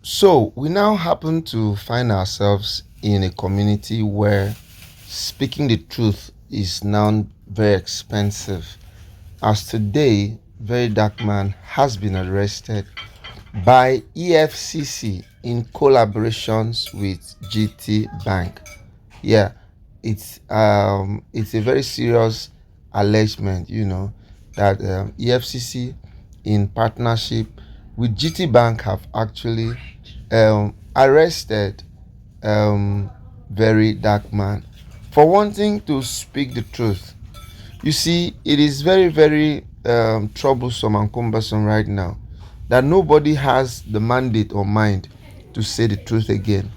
So we now happen to find ourselves in a community where speaking the truth is now very expensive. As today, Very Dark Man has been arrested by EFCC in collaborations with GT Bank. Yeah, it's a very serious allegement, that EFCC in partnership with GT Bank have actually arrested um, Very Dark Man for wanting to speak the truth. You see, it is very, very troublesome and cumbersome right now that nobody has the mandate or mind to say the truth again.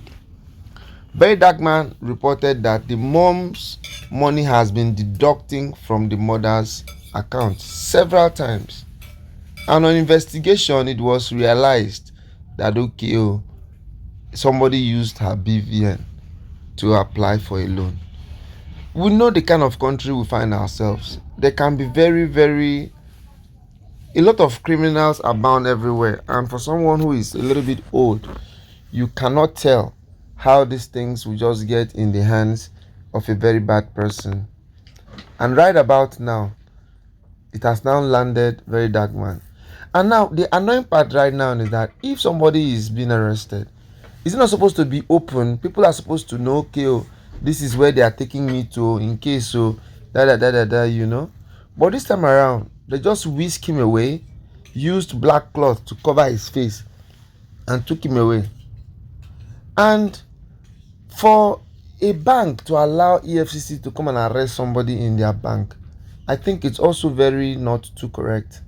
Very Dark Man reported that the mom's money has been deducting from the mother's account several times. And on investigation, it was realized that somebody used her BVN to apply for a loan. We know the kind of country we find ourselves. There can be a lot of criminals abound everywhere, and for someone who is a little bit old, you cannot tell how these things will just get in the hands of a very bad person. And right about now, it has now landed Very Dark Man. And now the annoying part right now is that if somebody is being arrested, it's not supposed to be open. People are supposed to know, okay, this is where they are taking me to in case da. But this time around, they just whisked him away, used black cloth to cover his face, and took him away. And for a bank to allow EFCC to come and arrest somebody in their bank, I think it's also very not too correct,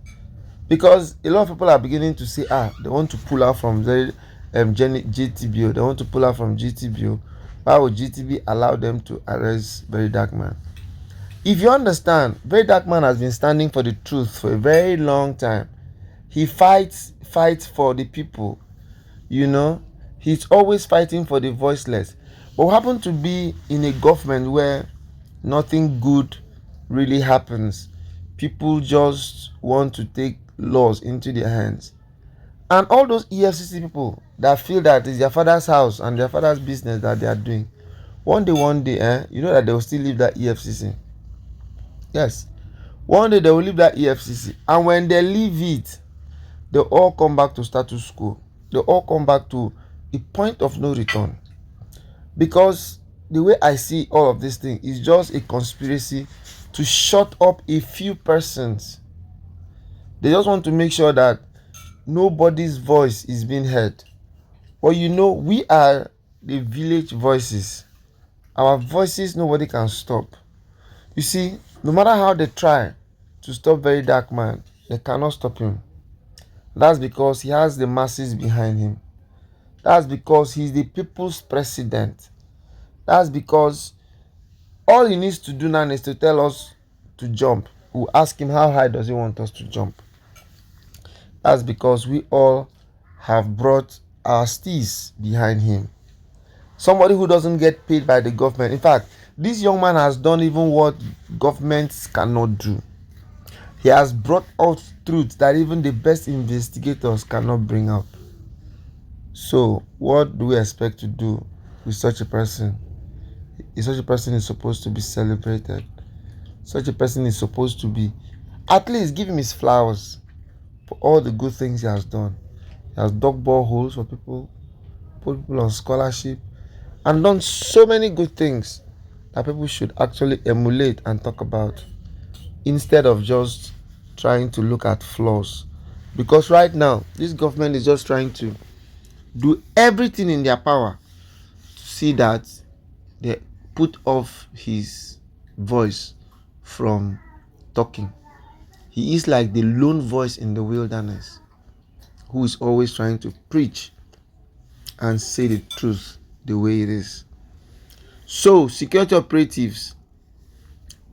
because a lot of people are beginning to say, they want to pull out from GTB. They want to pull out from GTB. Why would GTB allow them to arrest Very Dark Man? If you understand, Very Dark Man has been standing for the truth for a very long time. He fights for the people. He's always fighting for the voiceless. But we happen to be in a government where nothing good really happens. People just want to take laws into their hands. And all those EFCC people that feel that it's their father's house and their father's business that they are doing, one day, you know that they will still leave that EFCC. Yes. One day they will leave that EFCC. And when they leave it, they all come back to status quo. They all come back to a point of no return. Because the way I see all of this thing is just a conspiracy to shut up a few persons. They just want to make sure that nobody's voice is being heard. But we are the village voices. Our voices nobody can stop. You see, no matter how they try to stop Very Dark Man, they cannot stop him. That's because he has the masses behind him. That's because he's the people's president. That's because all he needs to do now is to tell us to jump. We'll ask him how high does he want us to jump. That's because we all have brought our steeds behind him. Somebody who doesn't get paid by the government. In fact, this young man has done even what governments cannot do. He has brought out truths that even the best investigators cannot bring out. So, what do we expect to do with such a person? Such a person is supposed to be celebrated. Such a person is supposed to be, at least give him his flowers for all the good things he has done. He has dug boreholes for people, put people on scholarship, and done so many good things that people should actually emulate and talk about, instead of just trying to look at flaws. Because right now, this government is just trying to do everything in their power to see that they put off his voice from talking. He is like the lone voice in the wilderness who is always trying to preach and say the truth the way it is. So, security operatives,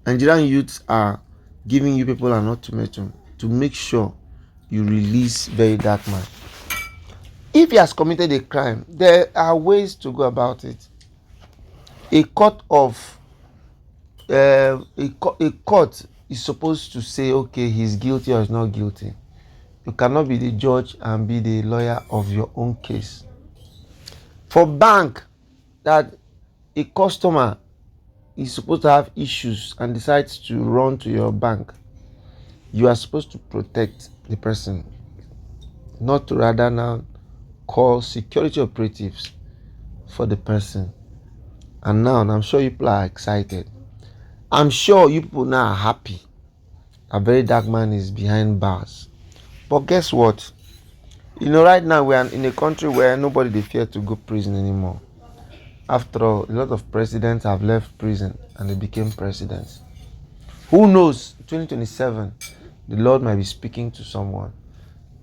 Nigerian youths are giving you people an ultimatum to make sure you release Very Dark Man. If he has committed a crime, there are ways to go about it. A court is supposed to say, okay, he's guilty or he's not guilty. You cannot be the judge and be the lawyer of your own case. For bank that a customer is supposed to have issues and decides to run to your bank, you are supposed to protect the person, not to rather now call security operatives for the person. And now I'm sure you people are excited. I'm sure you people now are happy. A very dark man is behind bars. But guess what? Right now we are in a country where nobody they fear to go prison anymore. After all, a lot of presidents have left prison and they became presidents. Who knows? 2027, the Lord might be speaking to someone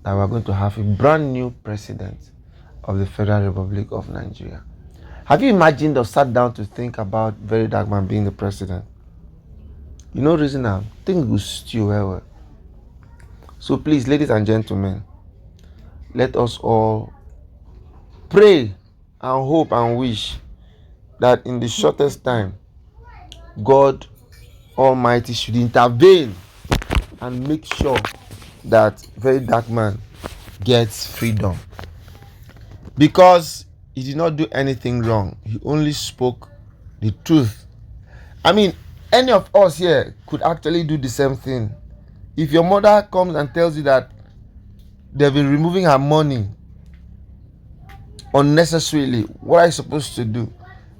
that we are going to have a brand new president of the Federal Republic of Nigeria. Have you imagined or sat down to think about very dark man being the president? Reason now, things will stew well. So please, ladies and gentlemen, let us all pray and hope and wish that in the shortest time, God Almighty should intervene and make sure that very dark man gets freedom. Because he did not do anything wrong. He only spoke the truth. I mean, any of us here could actually do the same thing. If your mother comes and tells you that they've been removing her money unnecessarily, what are you supposed to do?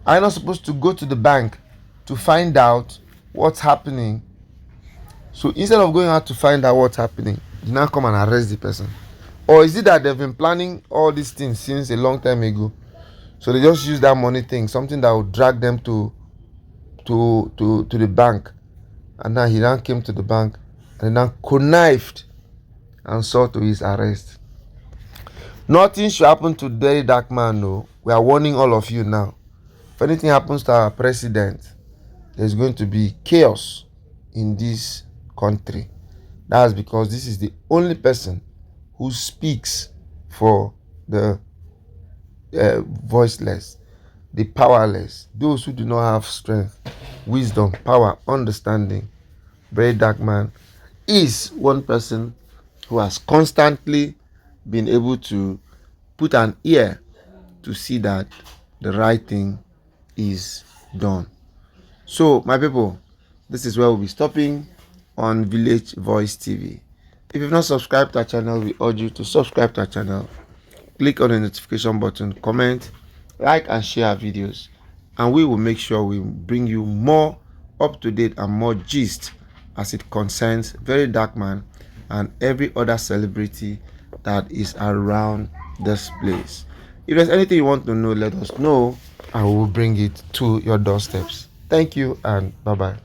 Are you not supposed to go to the bank to find out what's happening? So instead of going out to find out what's happening, you now come and arrest the person. Or is it that they've been planning all these things since a long time ago? So they just use that money thing, something that would drag them to the bank. And now he now came to the bank and now connived and saw to his arrest. Nothing should happen to very dark man, no. We are warning all of you now. If anything happens to our president, there's going to be chaos in this country. That's because this is the only person who speaks for the voiceless, the powerless, those who do not have strength, wisdom, power, understanding. Very dark man is one person who has constantly been able to put an ear to see that the right thing is done. So my people, this is where we'll be stopping on Village Voice TV. If you've not subscribed to our channel, we urge you to subscribe to our channel. Click on the notification button, comment, like and share our videos, and we will make sure we bring you more up-to-date and more gist as it concerns very dark man and every other celebrity that is around this place. If there's anything you want to know, let us know and we will bring it to your doorsteps. Thank you and bye-bye.